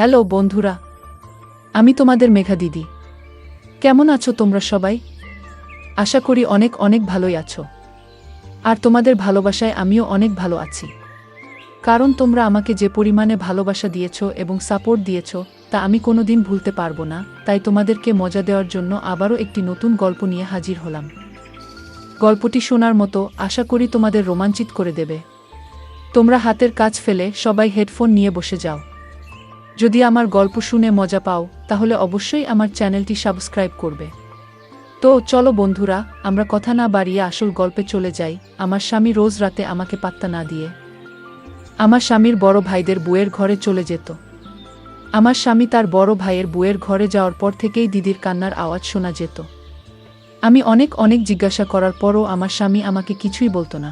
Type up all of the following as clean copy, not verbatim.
Hello বন্ধুরা, আমি তোমাদের মেঘা দিদি। কেমন আছো তোমরা সবাই? আশা করি অনেক অনেক ভালোই আছো। আর তোমাদের ভালোবাসায় আমিও অনেক ভালো আছি। কারণ তোমরা আমাকে যে পরিমাণে ভালোবাসা দিয়েছো এবং সাপোর্ট দিয়েছো তা আমি কোনোদিন ভুলতে পারবো না। তাই তোমাদেরকে মজা দেওয়ার জন্য আবারও একটি নতুন গল্প নিয়ে হাজির হলাম। গল্পটি শোনার মতো, আশা করি তোমাদের রোমাঞ্চিত করে দেবে। তোমরা হাতের কাজ ফেলে সবাই হেডফোন নিয়ে বসে যাও। যদি আমার গল্প শুনে মজা পাও তাহলে অবশ্যই আমার চ্যানেলটি সাবস্ক্রাইব করবে। তো চলো বন্ধুরা, আমরা কথা না বাড়িয়ে আসল গল্পে চলে যাই। আমার স্বামী রোজ রাতে আমাকে পাত্তা না দিয়ে আমার স্বামীর বড় ভাইদের বউয়ের ঘরে চলে যেত। আমার স্বামী তার বড় ভাইয়ের বউয়ের ঘরে যাওয়ার পর থেকেই দিদির কান্নার আওয়াজ শোনা যেত। আমি অনেক অনেক জিজ্ঞাসা করার পরও আমার স্বামী আমাকে কিছুই বলতো না।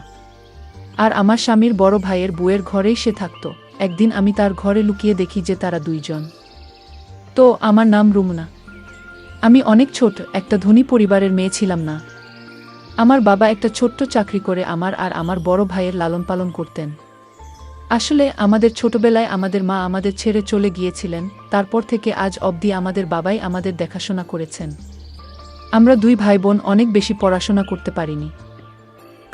আর আমার স্বামীর বড় ভাইয়ের বউয়ের ঘরেই সে থাকতো। একদিন আমি তার ঘরে লুকিয়ে দেখি যে তারা দুইজন। তো আমার নাম রুমনা। আমি অনেক ছোট একটা ধনী পরিবারের মেয়ে ছিলাম না। আমার বাবা একটা ছোট্ট চাকরি করে আমার আর আমার বড় ভাইয়ের লালন পালন করতেন। আসলে আমাদের ছোটবেলায় আমাদের মা আমাদের ছেড়ে চলে গিয়েছিলেন। তারপর থেকে আজ অবধি আমাদের বাবাই আমাদের দেখাশোনা করেছেন। আমরা দুই ভাই বোন অনেক বেশি পড়াশোনা করতে পারিনি।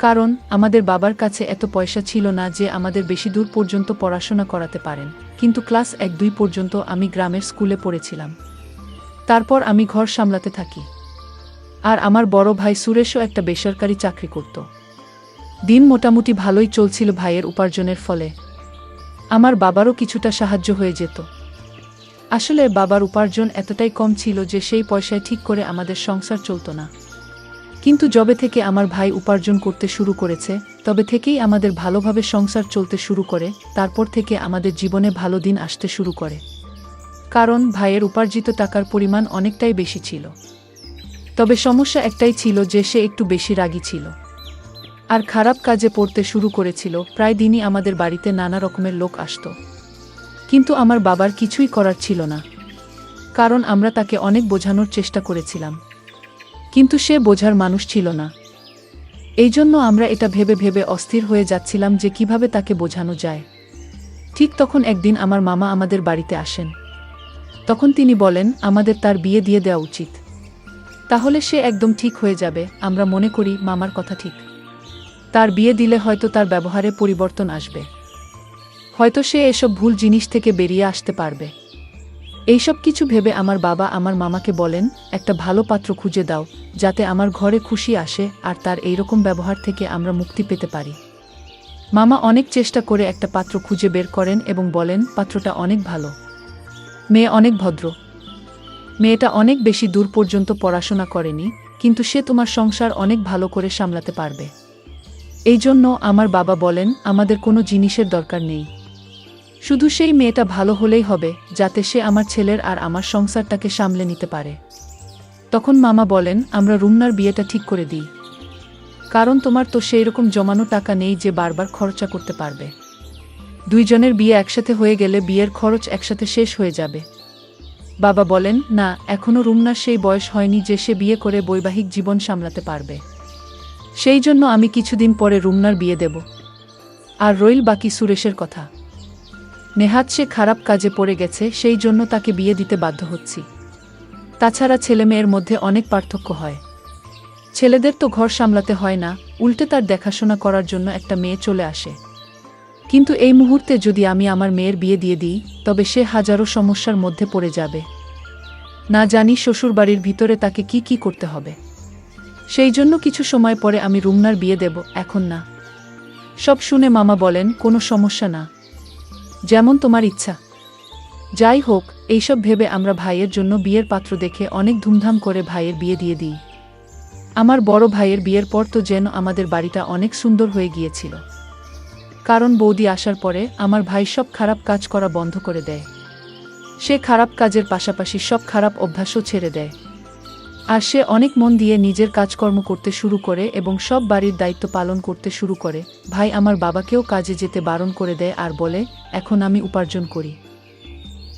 কারণ আমাদের বাবার কাছে এত পয়সা ছিল না যে আমাদের বেশি দূর পর্যন্ত পড়াশোনা করাতে পারেন। কিন্তু ক্লাস 1-2 পর্যন্ত আমি গ্রামের স্কুলে পড়েছিলাম। তারপর আমি ঘর সামলাতে থাকি। আর আমার বড় ভাই সুরেশও একটা বেসরকারি চাকরি করত। দিন মোটামুটি ভালোই চলছিল ভাইয়ের উপার্জনের ফলে। আমার বাবারও কিছুটা সাহায্য হয়ে যেত। আসলে বাবার উপার্জন এতটাই কম ছিল যে সেই পয়সায় ঠিক করে আমাদের সংসার চলত না। কিন্তু যবে থেকে আমার ভাই উপার্জন করতে শুরু করেছে তবে থেকেই আমাদের ভালোভাবে সংসার চলতে শুরু করে। তারপর থেকে আমাদের জীবনে ভালো দিন আসতে শুরু করে। কারণ ভাইয়ের উপার্জিত টাকার পরিমাণ অনেকটাই বেশি ছিল। তবে সমস্যা একটাই ছিল যে সে একটু বেশি রাগী ছিল। আর খারাপ কাজে পড়তে শুরু করেছিল। প্রায় দিনই আমাদের বাড়িতে নানা রকমের লোক আসতো। কিন্তু আমার বাবার কিছুই করার ছিল না। কারণ আমরা তাকে অনেক বোঝানোর চেষ্টা করেছিলাম। কিন্তু সে বোঝার মানুষ ছিল না। এই জন্য আমরা এটা ভেবে ভেবে অস্থির হয়ে যাচ্ছিলাম যে কিভাবে তাকে বোঝানো যায়। ঠিক তখন একদিন আমার মামা আমাদের বাড়িতে আসেন। তখন তিনি বলেন আমাদের তার বিয়ে দিয়ে দেওয়া উচিত। তাহলে সে একদম ঠিক হয়ে যাবে। আমরা মনে করি মামার কথা ঠিক। তার বিয়ে দিলে হয়তো তার ব্যবহারে পরিবর্তন আসবে। হয়তো সে এসব ভুল জিনিস থেকে বেরিয়ে আসতে পারবে। এইসব কিছু ভেবে আমার বাবা আমার মামাকে বলেন একটা ভালো পাত্র খুঁজে দাও যাতে আমার ঘরে খুশি আসে আর তার এইরকম ব্যবহার থেকে আমরা মুক্তি পেতে পারি। মামা অনেক চেষ্টা করে একটা পাত্র খুঁজে বের করেন এবং বলেন পাত্রটা অনেক ভালো। মেয়ে অনেক ভদ্র। মেয়েটা অনেক বেশি দূর পর্যন্ত পড়াশোনা করেনি, কিন্তু সে তোমার সংসার অনেক ভালো করে সামলাতে পারবে। এই জন্য আমার বাবা বলেন আমাদের কোনো জিনিসের দরকার নেই, শুধু সেই মেয়েটা ভালো হলেই হবে যাতে সে আমার ছেলের আর আমার সংসারটাকে সামলে নিতে পারে। তখন মামা বলেন আমরা রুমনার বিয়েটা ঠিক করে দিই। কারণ তোমার তো সেই রকম জমানো টাকা নেই যে বারবার খরচা করতে পারবে। দুইজনের বিয়ে একসাথে হয়ে গেলে বিয়ের খরচ একসাথে শেষ হয়ে যাবে। বাবা বলেন না, এখনো রুমনার সেই বয়স হয়নি যে সে বিয়ে করে বৈবাহিক জীবন সামলাতে পারবে। সেই জন্য আমি কিছুদিন পরে রুমনার বিয়ে দেব। আর রইল বাকি সুরেশের কথা। নেহাত সে খারাপ কাজে পড়ে গেছে, সেই জন্য তাকে বিয়ে দিতে বাধ্য হচ্ছি। তাছাড়া ছেলে মেয়ের মধ্যে অনেক পার্থক্য হয়। ছেলেদের তো ঘর সামলাতে হয় না, উল্টে তার দেখাশোনা করার জন্য একটা মেয়ে চলে আসে। কিন্তু এই মুহূর্তে যদি আমি আমার মেয়ের বিয়ে দিয়ে দিই তবে সে হাজারো সমস্যার মধ্যে পড়ে যাবে। না জানি শ্বশুরবাড়ির ভিতরে তাকে কি কি করতে হবে। সেই জন্য কিছু সময় পরে আমি রুমনার বিয়ে দেব, এখন না। সব শুনে মামা বলেন কোনো সমস্যা না, যেমন তোমার ইচ্ছা। যাই হোক, এইসব ভেবে আমরা ভাইয়ের জন্য বিয়ের পাত্র দেখে অনেক ধুমধাম করে ভাইয়ের বিয়ে দিয়ে দিই। আমার বড় ভাইয়ের বিয়ের পর তো যেন আমাদের বাড়িটা অনেক সুন্দর হয়ে গিয়েছিল। কারণ বৌদি আসার পরে আমার ভাই সব খারাপ কাজ করা বন্ধ করে দেয়। সে খারাপ কাজের পাশাপাশি সব খারাপ অভ্যাসও ছেড়ে দেয়। আর সে অনেক মন দিয়ে নিজের কাজকর্ম করতে শুরু করে এবং সব বাড়ির দায়িত্ব পালন করতে শুরু করে। ভাই আমার বাবাকেও কাজে যেতে বারণ করে দেয় আর বলে এখন আমি উপার্জন করি,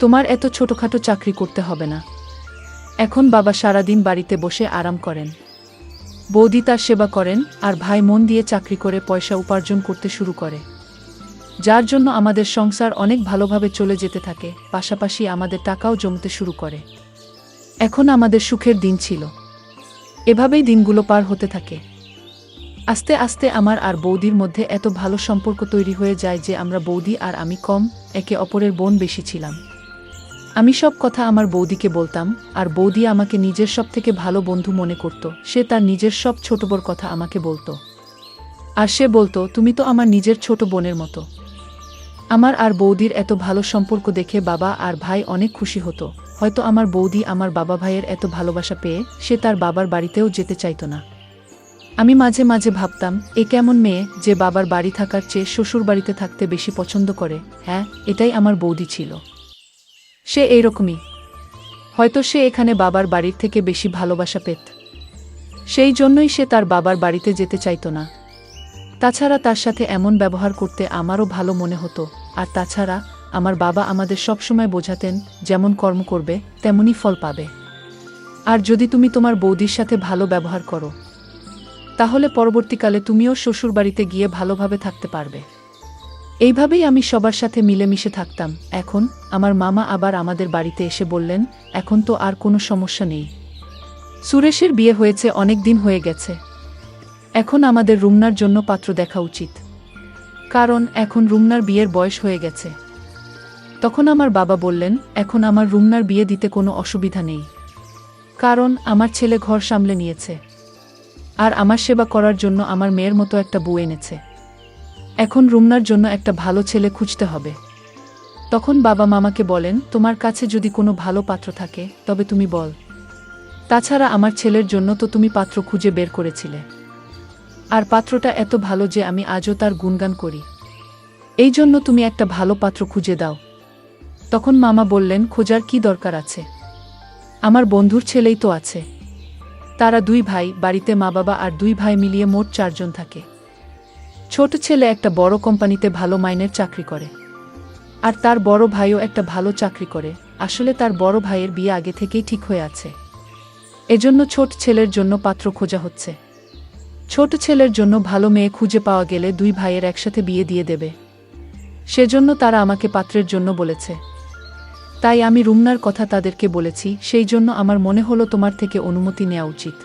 তোমার এত ছোটখাটো চাকরি করতে হবে না। এখন বাবা সারাদিন বাড়িতে বসে আরাম করেন, বৌদি তার সেবা করেন আর ভাই মন দিয়ে চাকরি করে পয়সা উপার্জন করতে শুরু করে। যার জন্য আমাদের সংসার অনেক ভালোভাবে চলে যেতে থাকে, পাশাপাশি আমাদের টাকাও জমতে শুরু করে। এখন আমাদের সুখের দিন ছিল। এভাবেই দিনগুলো পার হতে থাকে। আস্তে আস্তে আমার আর বৌদির মধ্যে এত ভালো সম্পর্ক তৈরি হয়ে যায় যে আমরা বৌদি আর আমি কম, একে অপরের বোন বেশি ছিলাম। আমি সব কথা আমার বৌদিকে বলতাম, আর বৌদি আমাকে নিজের সবথেকে ভালো বন্ধু মনে করত। সে তার নিজের সব ছোট বড় কথা আমাকে বলতো। আর সে বলতো, তুমি তো আমার নিজের ছোট বোনের মতো। আমার আর বৌদির এত ভালো সম্পর্ক দেখে বাবা আর ভাই অনেক খুশি হতো। হয়তো আমার বৌদি আমার বাবা ভাইয়ের এত ভালোবাসা পেয়ে সে তার বাবার বাড়িতেও যেতে চাইতো না। আমি মাঝে মাঝে ভাবতাম, এ কেমন মেয়ে যে বাবার বাড়ি থাকার চেয়ে শ্বশুর বাড়িতে থাকতে বেশি পছন্দ করে। হ্যাঁ, এটাই আমার বৌদি ছিল। সে এইরকমই। হয়তো সে এখানে বাবার বাড়ির থেকে বেশি ভালোবাসা পেত। সেই জন্যই সে তার বাবার বাড়িতে যেতে চাইতো না। তাছাড়া তার সাথে এমন ব্যবহার করতে আমারও ভালো মনে হতো। আর তাছাড়া আমার বাবা আমাদের সবসময় বোঝাতেন, যেমন কর্ম করবে তেমনই ফল পাবে। আর যদি তুমি তোমার বৌদির সাথে ভালো ব্যবহার করো, তাহলে পরবর্তীকালে তুমিও শ্বশুরবাড়িতে গিয়ে ভালোভাবে থাকতে পারবে। এইভাবেই আমি সবার সাথে মিলেমিশে থাকতাম। এখন আমার মামা আবার আমাদের বাড়িতে এসে বললেন, এখন তো আর কোনো সমস্যা নেই। সুরেশের বিয়ে হয়েছে, অনেক দিন হয়ে গেছে। এখন আমাদের রুমনার জন্য পাত্র দেখা উচিত, কারণ এখন রুমনার বিয়ের বয়স হয়ে গেছে। তখন আমার বাবা বললেন, এখন আমার রুমনার বিয়ে দিতে কোনো অসুবিধা নেই, কারণ আমার ছেলে ঘর সামলে নিয়েছে, আর আমার সেবা করার জন্য আমার মেয়ের মতো একটা বউ এনেছে। এখন রুমনার জন্য একটা ভালো ছেলে খুঁজতে হবে। তখন বাবা মামাকে বলেন, তোমার কাছে যদি কোনো ভালো পাত্র থাকে তবে তুমি বল। তাছাড়া আমার ছেলের জন্য তো তুমি পাত্র খুঁজে বের করেছিলে, আর পাত্রটা এত ভালো যে আমি আজও তার গুণগান করি। এই জন্য তুমি একটা ভালো পাত্র খুঁজে দাও। তখন মামা বললেন, খোঁজার কি দরকার আছে? আমার বন্ধুর ছেলেই তো আছে। তারা দুই ভাই, বাড়িতে মা বাবা আর দুই ভাই মিলিয়ে মোট 4 জন থাকে। ছোট ছেলে একটা বড় কোম্পানিতে ভালো মাইনের চাকরি করে, আর তার বড় ভাইও একটা ভালো চাকরি করে। আসলে তার বড় ভাইয়ের বিয়ে আগে থেকেই ঠিক হয়ে আছে। এজন্য ছোট ছেলের জন্য পাত্র খোঁজা হচ্ছে। ছোট ছেলের জন্য ভালো মেয়ে খুঁজে পাওয়া গেলে দুই ভাইয়ের একসাথে বিয়ে দিয়ে দেবে। সেজন্য তারা আমাকে পাত্রের জন্য বলেছে। তাই আমি রুমনার কথা তাদেরকে বলেছি। সেই জন্য আমার মনে হলো তোমার থেকে অনুমতি নেওয়া উচিত।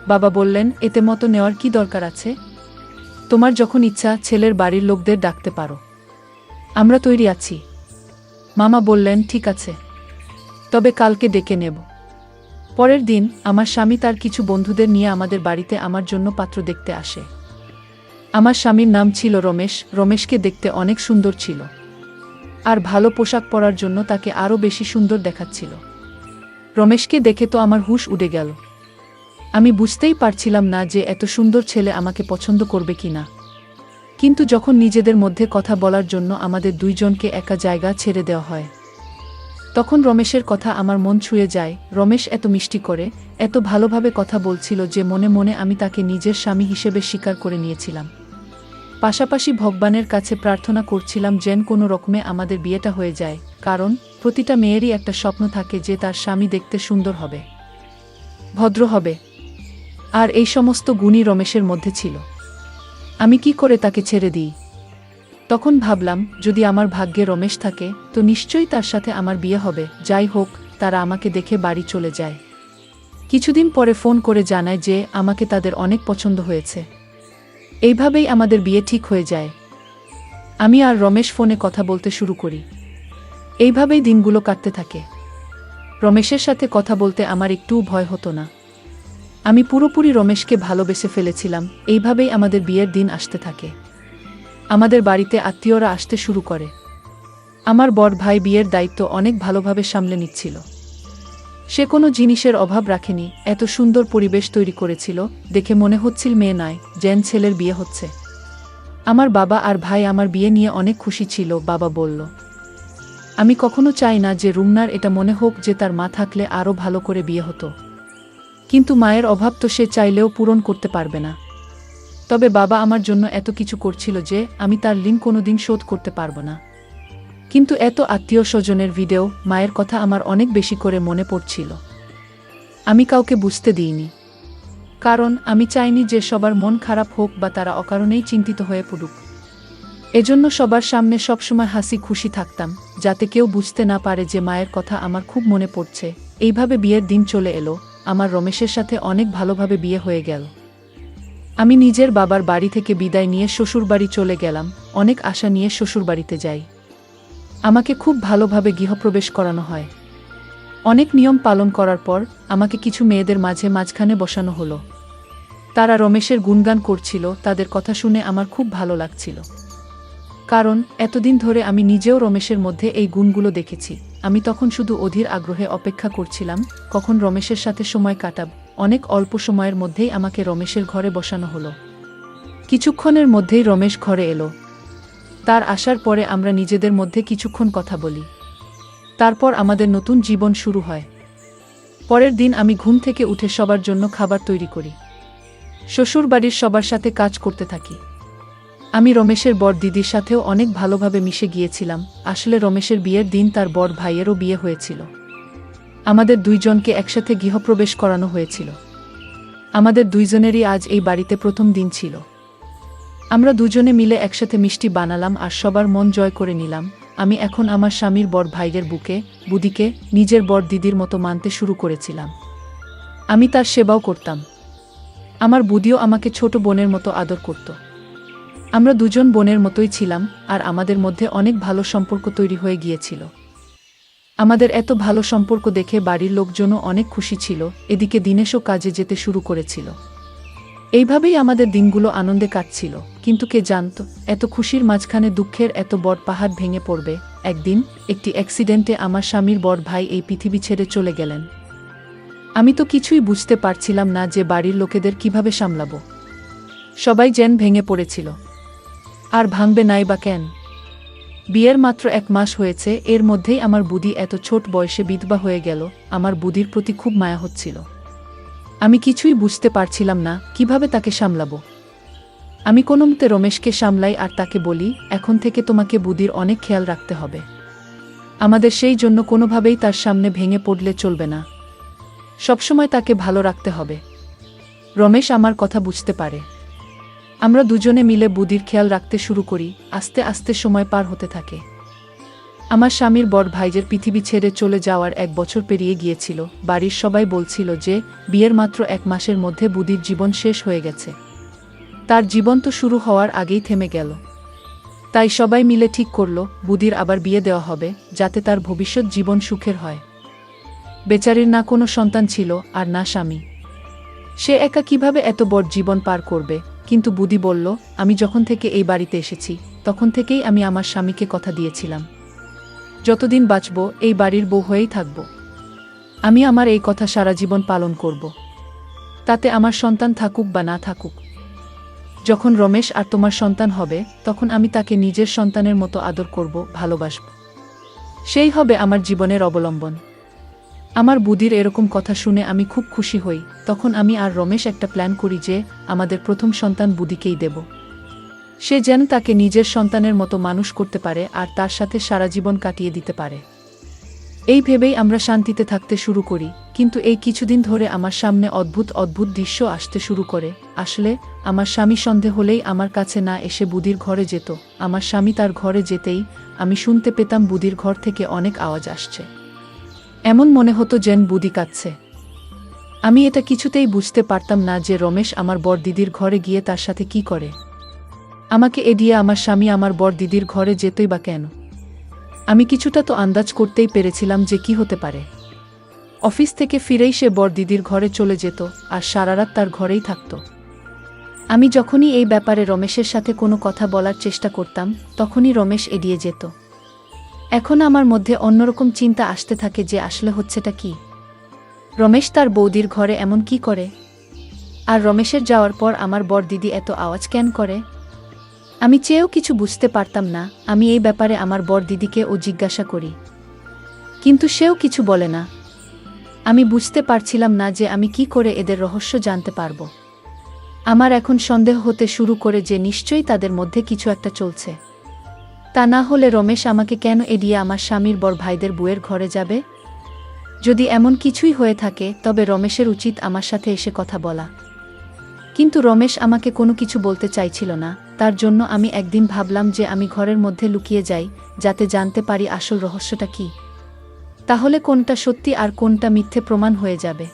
বাবা বললেন, এতে মতো নেওয়ার কি দরকার আছে? তোমার যখন ইচ্ছা ছেলের বাড়ির লোকদের ডাকতে পারো, আমরা তৈরি আছি। মামা বললেন, ঠিক আছে, তবে কালকে ডেকে নেব। পরের দিন আমার স্বামী তার কিছু বন্ধুদের নিয়ে আমাদের বাড়িতে আমার জন্য পাত্র দেখতে আসে। আমার স্বামীর নাম ছিল রমেশ। রমেশকে দেখতে অনেক সুন্দর ছিল, আর ভালো পোশাক পরার জন্য তাকে আরও বেশি সুন্দর দেখাচ্ছিল। রমেশকে দেখে তো আমার হুঁশ উড়ে গেল। আমি বুঝতেই পারছিলাম না যে এত সুন্দর ছেলে আমাকে পছন্দ করবে কিনা। কিন্তু যখন নিজেদের মধ্যে কথা বলার জন্য আমাদের দুইজনকে একা জায়গা ছেড়ে দেওয়া হয়, তখন রমেশের কথা আমার মন ছুঁয়ে যায়। রমেশ এত মিষ্টি করে, এত ভালোভাবে কথা বলছিল যে মনে মনে আমি তাকে নিজের স্বামী হিসেবে স্বীকার করে নিয়েছিলাম। পাশাপাশি ভগবানের কাছে প্রার্থনা করছিলাম যেন কোনো রকমে আমাদের বিয়েটা হয়ে যায়, কারণ প্রতিটা মেয়েরই একটা স্বপ্ন থাকে যে তার স্বামী দেখতে সুন্দর হবে, ভদ্র হবে। আর এই সমস্ত গুণই রমেশের মধ্যে ছিল। আমি কি করে তাকে ছেড়ে দিই? তখন ভাবলাম, যদি আমার ভাগ্যে রমেশ থাকে তো নিশ্চয়ই তার সাথে আমার বিয়ে হবে। যাই হোক, তারা আমাকে দেখে বাড়ি চলে যায়। কিছুদিন পরে ফোন করে জানায় যে আমাকে তাদের অনেক পছন্দ হয়েছে। এইভাবেই আমাদের বিয়ে ঠিক হয়ে যায়। আমি আর রমেশ ফোনে কথা বলতে শুরু করি। এইভাবেই দিনগুলো কাটতে থাকে। রমেশের সাথে কথা বলতে আমার একটুও ভয় হতো না। আমি পুরোপুরি রমেশকে ভালোবেসে ফেলেছিলাম। এইভাবেই আমাদের বিয়ের দিন আসতে থাকে। আমাদের বাড়িতে আত্মীয়রা আসতে শুরু করে। আমার বড় ভাই বিয়ের দায়িত্ব অনেক ভালোভাবে সামলে নিচ্ছিল। সে কোনো জিনিসের অভাব রাখেনি, এত সুন্দর পরিবেশ তৈরি করেছিল, দেখে মনে হচ্ছিল মেয়ে নয় যেন ছেলের বিয়ে হচ্ছে। আমার বাবা আর ভাই আমার বিয়ে নিয়ে অনেক খুশি ছিল। বাবা বলল, আমি কখনো চাই না যে রুমনার এটা মনে হোক যে তার মা থাকলে আরও ভালো করে বিয়ে হতো। কিন্তু মায়ের অভাব তো সে চাইলেও পূরণ করতে পারবে না। তবে বাবা আমার জন্য এত কিছু করছিল যে আমি তার ঋণ কোনোদিন শোধ করতে পারবো না। কিন্তু এত আত্মীয় স্বজনের ভিডিও, মায়ের কথা আমার অনেক বেশি করে মনে পড়ছিল। আমি কাউকে বুঝতে দিইনি, কারণ আমি চাইনি যে সবার মন খারাপ হোক বা তারা অকারণেই চিন্তিত হয়ে পড়ুক। এজন্য সবার সামনে সবসময় হাসি খুশি থাকতাম, যাতে কেউ বুঝতে না পারে যে মায়ের কথা আমার খুব মনে পড়ছে। এইভাবে বিয়ের দিন চলে এলো, আমার রমেশের সাথে অনেক ভালোভাবে বিয়ে হয়ে গেল। আমি নিজের বাবার বাড়ি থেকে বিদায় নিয়ে শ্বশুরবাড়ি চলে গেলাম, অনেক আশা নিয়ে শ্বশুরবাড়িতে যাই। আমাকে খুব ভালোভাবে গৃহপ্রবেশ করানো হয়। অনেক নিয়ম পালন করার পর আমাকে কিছু মেয়েদের মাঝখানে বসানো হলো। তারা রমেশের গুণগান করছিল, তাদের কথা শুনে আমার খুব ভালো লাগছিল। কারণ এতদিন ধরে আমি নিজেও রমেশের মধ্যে এই গুণগুলো দেখেছি। আমি তখন শুধু অধীর আগ্রহে অপেক্ষা করছিলাম কখন রমেশের সাথে সময় কাটাব। অনেক অল্প সময়ের মধ্যেই আমাকে রমেশের ঘরে বসানো হলো। কিছুক্ষণের মধ্যেই রমেশ ঘরে এলো। তার আসার পরে আমরা নিজেদের মধ্যে কিছুক্ষণ কথা বলি। তারপর আমাদের নতুন জীবন শুরু হয়। পরের দিন আমি ঘুম থেকে উঠে সবার জন্য খাবার তৈরি করি। শ্বশুরবাড়ির সবার সাথে কাজ করতে থাকি। আমি রমেশের বর দিদির সাথেও অনেক ভালোভাবে মিশে গিয়েছিলাম। আসলে রমেশের বিয়ের দিন তার বড় ভাইয়েরও বিয়ে হয়েছিল। আমাদের দুইজনকে একসাথে গৃহপ্রবেশ করানো হয়েছিল। আমাদের দুইজনেরই আজ এই বাড়িতে প্রথম দিন ছিল। আমরা দুজনে মিলে একসাথে মিষ্টি বানালাম আর সবার মন জয় করে নিলাম। আমি এখন আমার স্বামীর বড় ভাইয়ের বুদিকে নিজের বড় দিদির মতো মানতে শুরু করেছিলাম। আমি তার সেবাও করতাম। আমার বুদিও আমাকে ছোট বোনের মতো আদর করত। আমরা দুজন বোনের মতোই ছিলাম আর আমাদের মধ্যে অনেক ভালো সম্পর্ক তৈরি হয়ে গিয়েছিল। আমাদের এত ভালো সম্পর্ক দেখে বাড়ির লোকজনও অনেক খুশি ছিল। এদিকে দিনেশও কাজে যেতে শুরু করেছিল। এইভাবেই আমাদের দিনগুলো আনন্দে কাটছিল। কিন্তু কে জানত এত খুশির মাঝখানে দুঃখের এত বড় পাহাড় ভেঙে পড়বে। একদিন একটি অ্যাক্সিডেন্টে আমার স্বামীর বড় ভাই এই পৃথিবী ছেড়ে চলে গেলেন। আমি তো কিছুই বুঝতে পারছিলাম না যে বাড়ির লোকেদের কিভাবে সামলাবো। সবাই যেন ভেঙে পড়েছিল। আর ভাঙবে নাই বা কেন? বিয়ের মাত্র 1 মাস হয়েছে, এর মধ্যেই আমার বুদি এত ছোট বয়সে বিধবা হয়ে গেল। আমার বুদির প্রতি খুব মায়া হচ্ছিল। আমি কিছুই বুঝতে পারছিলাম না কিভাবে তাকে সামলাবো। আমি কোনোমতে রমেশকে সামলাই আর তাকে বলি, এখন থেকে তোমাকে বুদির অনেক খেয়াল রাখতে হবে। আমাদের সেই জন্য কোনোভাবেই তার সামনে ভেঙে পড়লে চলবে না। সবসময় তাকে ভালো রাখতে হবে। রমেশ আমার কথা বুঝতে পারে। আমরা দুজনে মিলে বুদির খেয়াল রাখতে শুরু করি। আস্তে আস্তে সময় পার হতে থাকে। আমার স্বামীর বড় ভাইয়ের পৃথিবী ছেড়ে চলে যাওয়ার 1 বছর পেরিয়ে গিয়েছিল। বাড়ির সবাই বলছিল যে বিয়ের মাত্র 1 মাসের মধ্যে বুদির জীবন শেষ হয়ে গেছে। তার জীবন তো শুরু হওয়ার আগেই থেমে গেল। তাই সবাই মিলে ঠিক করল বুদির আবার বিয়ে দেওয়া হবে, যাতে তার ভবিষ্যৎ জীবন সুখের হয়। বেচারির না কোনো সন্তান ছিল আর না স্বামী। সে একা কিভাবে এত বড় জীবন পার করবে? কিন্তু বুদি বলল, আমি যখন থেকে এই বাড়িতে এসেছি তখন থেকেই আমি আমার স্বামীকে কথা দিয়েছিলাম, যতদিন বাঁচব এই বাড়ির বউ হয়েই থাকব। আমি আমার এই কথা সারা জীবন পালন করব, তাতে আমার সন্তান থাকুক বা না থাকুক। যখন রমেশ আর তোমার সন্তান হবে তখন আমি তাকে নিজের সন্তানের মতো আদর করব, ভালোবাসব। সেই হবে আমার জীবনের অবলম্বন। আমার বুদির এরকম কথা শুনে আমি খুব খুশি হই। তখন আমি আর রমেশ একটা প্ল্যান করি যে আমাদের প্রথম সন্তান বুদিকেই দেব। সে যেন তাকে নিজের সন্তানের মতো মানুষ করতে পারে আর তার সাথে সারা জীবন কাটিয়ে দিতে পারে। এই ভেবেই আমরা শান্তিতে থাকতে শুরু করি। কিন্তু এই কিছুদিন ধরে আমার সামনে অদ্ভুত অদ্ভুত দৃশ্য আসতে শুরু করে। আসলে আমার স্বামী সন্ধে হলেই আমার কাছে না এসে বুদির ঘরে যেত। আমার স্বামী তার ঘরে যেতেই আমি শুনতে পেতাম বুদির ঘর থেকে অনেক আওয়াজ আসছে। এমন মনে হতো যেন বুদি কাঁদছে। আমি এটা কিছুতেই বুঝতে পারতাম না যে রমেশ আমার বড় দিদির ঘরে গিয়ে তার সাথে কি করে। আমাকে এড়িয়ে আমার স্বামী আমার বড় দিদির ঘরে যেতই বা কেন? আমি কিছুটা তো আন্দাজ করতেই পেরেছিলাম যে কি হতে পারে। অফিস থেকে ফিরেই সে বড় দিদির ঘরে চলে যেত আর সারারাত তার ঘরেই থাকত। আমি যখনই এই ব্যাপারে রমেশের সাথে কোনো কথা বলার চেষ্টা করতাম তখনই রমেশ এড়িয়ে যেত। এখন আমার মধ্যে অন্যরকম চিন্তা আসতে থাকে যে আসলে হচ্ছেটা কি? রমেশ তার বৌদির ঘরে এমন কি করে? আর রমেশের যাওয়ার পর আমার বড় দিদি এত আওয়াজ কেন করে? আমি চেয়েও কিছু বুঝতে পারতাম না। আমি এই ব্যাপারে আমার বড় দিদিকে জিজ্ঞাসা করি, কিন্তু সেও কিছু বলে না। আমি বুঝতে পারছিলাম না যে আমি কি করে এদের রহস্য জানতে পারবো। আমার এখন সন্দেহ হতে শুরু করে যে নিশ্চয়ই তাদের মধ্যে কিছু একটা চলছে। তা না হলে রমেশ আমাকে কেন এড়িয়ে আমার স্বামীর বড় ভাইদের বউয়ের ঘরে যাবে? যদি এমন কিছুই হয়ে থাকে তবে রমেশের উচিত আমার সাথে এসে কথা বলা। কিন্তু রমেশ আমাকে কোনো কিছু বলতে চাইছিল না, তার জন্য আমি একদিন ভাবলাম যে আমি ঘরের মধ্যে লুকিয়ে যাই, যাতে জানতে পারি আসল রহস্যটা কী। তাহলে কোনটা সত্যি আর কোনটা মিথ্যে প্রমাণ হয়ে যাবে।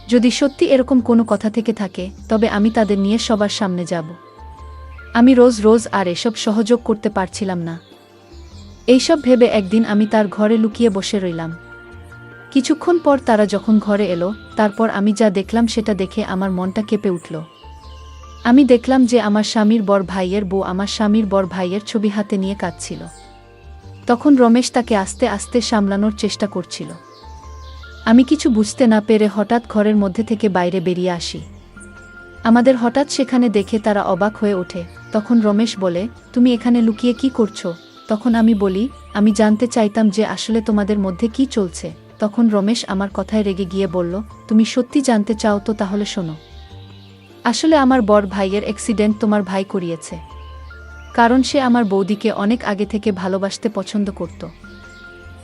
যদি সত্যি এরকম কোনো কথা থেকে থাকে, তবে আমি তাদের নিয়ে সবার সামনে যাব। আমি রোজ রোজ আর এসব সহযোগ করতে পারছিলাম না। এইসব ভেবে একদিন আমি তার ঘরে লুকিয়ে বসে রইলাম। কিছুক্ষণ পর তারা যখন ঘরে এলো, তারপর আমি যা দেখলাম সেটা দেখে আমার মনটা কেঁপে উঠল। আমি দেখলাম যে আমার স্বামীর বড় ভাইয়ের বউ আমার স্বামীর বড় ভাইয়ের ছবি হাতে নিয়ে কাঁদছিল। তখন রমেশ তাকে আস্তে আস্তে সামলানোর চেষ্টা করছিল। আমি কিছু বুঝতে না পেরে হঠাৎ ঘরের মধ্যে থেকে বাইরে বেরিয়ে আসি। আমাদের হঠাৎ সেখানে দেখে তারা অবাক হয়ে ওঠে। তখন রমেশ বলে, তুমি এখানে লুকিয়ে কি করছো? তখন আমি বলি, আমি জানতে চাইতাম যে আসলে তোমাদের মধ্যে কি চলছে। তখন রমেশ আমার কথায় রেগে গিয়ে বলল, তুমি সত্যি জানতে চাও তো তাহলে শোনো। আসলে আমার বড় ভাইয়ের অ্যাক্সিডেন্ট তোমার ভাই করিয়েছে। কারণ সে আমার বৌদিকে অনেক আগে থেকে ভালোবাসতে পছন্দ করত।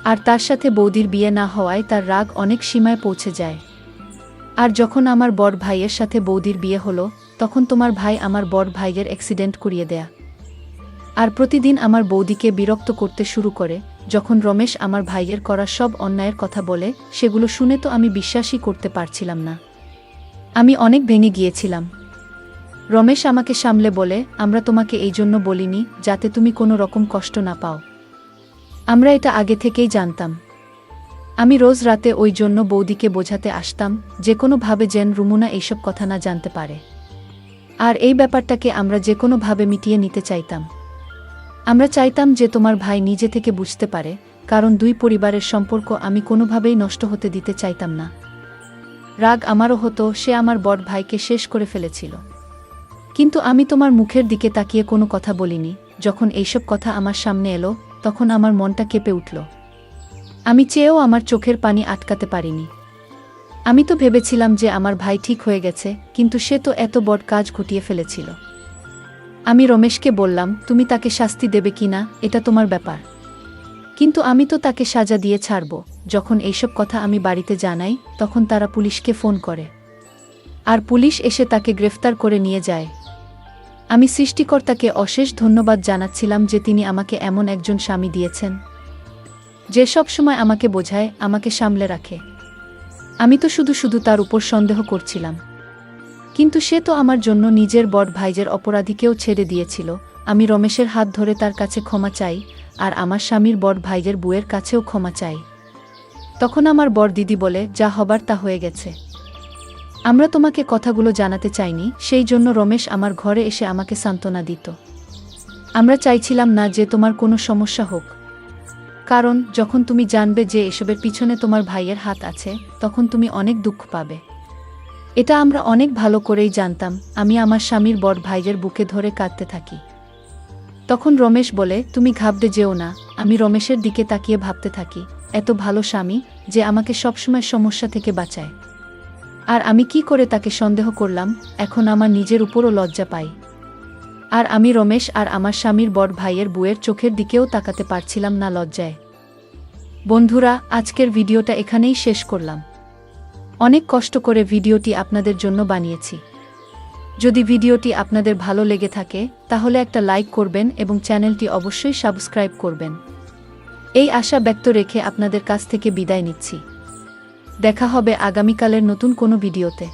আর তার সাথে বৌদির বিয়ে না হওয়ায় তার রাগ অনেক সীমায় পৌঁছে যায়। আর যখন আমার বড় ভাইয়ের সাথে বৌদির বিয়ে হলো, তখন তোমার ভাই আমার বড় ভাইয়ের অ্যাক্সিডেন্ট করিয়ে দেয়া। আর প্রতিদিন আমার বৌদিকে বিরক্ত করতে শুরু করে। যখন রমেশ আমার ভাইয়ের করা সব অন্যায়ের কথা বলে, সেগুলো শুনে তো আমি বিশ্বাসই করতে পারছিলাম না। আমি অনেক ভেঙে গিয়েছিলাম। রমেশ আমাকে সামলে বলে, আমরা তোমাকে এই জন্য বলিনি যাতে তুমি কোনো রকম কষ্ট না পাও। আমরা এটা আগে থেকেই জানতাম। আমি রোজ রাতে ওই জন্য বৌদিকে বোঝাতে আসতাম, যে কোনোভাবে যেন রুমুনা এইসব কথা না জানতে পারে। আর এই ব্যাপারটাকে আমরা যে কোনোভাবে মিটিয়ে নিতে চাইতাম। আমরা চাইতাম যে তোমার ভাই নিজে থেকে বুঝতে পারে, কারণ দুই পরিবারের সম্পর্ক আমি কোনোভাবেই নষ্ট হতে দিতে চাইতাম না। রাগ আমারও হতো, সে আমার বড় ভাইকে শেষ করে ফেলেছিল। কিন্তু আমি তোমার মুখের দিকে তাকিয়ে কোনো কথা বলিনি। যখন এইসব কথা আমার সামনে এলো, তখন আমার মনটা কেঁপে উঠল। আমি চেয়েও আমার চোখের পানি আটকাতে পারিনি। আমি তো ভেবেছিলাম যে আমার ভাই ঠিক হয়ে গেছে, কিন্তু সে তো এত বড় কাজ ঘটিয়ে ফেলেছিল। আমি রমেশকে বললাম, তুমি তাকে শাস্তি দেবে কিনা এটা তোমার ব্যাপার, কিন্তু আমি তো তাকে সাজা দিয়ে ছাড়ব। যখন এইসব কথা আমি বাড়িতে জানাই, তখন তারা পুলিশকে ফোন করে। আর পুলিশ এসে তাকে গ্রেফতার করে নিয়ে যায়। আমি সৃষ্টিকর্তাকে অশেষ ধন্যবাদ জানাচ্ছিলাম যে তিনি আমাকে এমন একজন স্বামী দিয়েছেন, যে সব সময় আমাকে বোঝায়, আমাকে সামলে রাখে। আমি তো শুধু শুধু তার উপর সন্দেহ করছিলাম। কিন্তু সে তো আমার জন্য নিজের বড় ভাইয়ের অপরাধীকেও ছেড়ে দিয়েছিল। আমি রমেশের হাত ধরে তার কাছে ক্ষমা চাই, আর আমার স্বামীর বড় ভাইয়ের বউয়ের কাছেও ক্ষমা চাই। তখন আমার বড় দিদি বলে, যা হবার তা হয়ে গেছে। আমরা তোমাকে কথাগুলো জানাতে চাইনি, সেই জন্য রমেশ আমার ঘরে এসে আমাকে সান্ত্বনা দিত। আমরা চাইছিলাম না যে তোমার কোনো সমস্যা হোক, কারণ যখন তুমি জানবে যে এসবের পিছনে তোমার ভাইয়ের হাত আছে, তখন তুমি অনেক দুঃখ পাবে। এটা আমরা অনেক ভালো করেই জানতাম। আমি আমার স্বামীর বড় ভাইয়ের বুকে ধরে কাঁদতে থাকি। তখন রমেশ বলে, তুমি ঘাবড়ে যেও না। আমি রমেশের দিকে তাকিয়ে ভাবতে থাকি, এত ভালো স্বামী, যে আমাকে সবসময় সমস্যা থেকে বাঁচায়। আর আমি কি করে তাকে সন্দেহ করলাম, এখন আমার নিজের উপরও লজ্জা পাই। আর আমি রমেশ আর আমার স্বামীর বড় ভাইয়ের বউয়ের চোখের দিকেও তাকাতে পারছিলাম না লজ্জায়। বন্ধুরা, আজকের ভিডিওটা এখানেই শেষ করলাম। অনেক কষ্ট করে ভিডিওটি আপনাদের জন্য বানিয়েছি। যদি ভিডিওটি আপনাদের ভালো লেগে থাকে, তাহলে একটা লাইক করবেন এবং চ্যানেলটি অবশ্যই সাবস্ক্রাইব করবেন। এই আশা ব্যক্ত রেখে আপনাদের কাছ থেকে বিদায় নিচ্ছি। দেখা হবে আগামীকালের নতুন কোনো ভিডিওতে।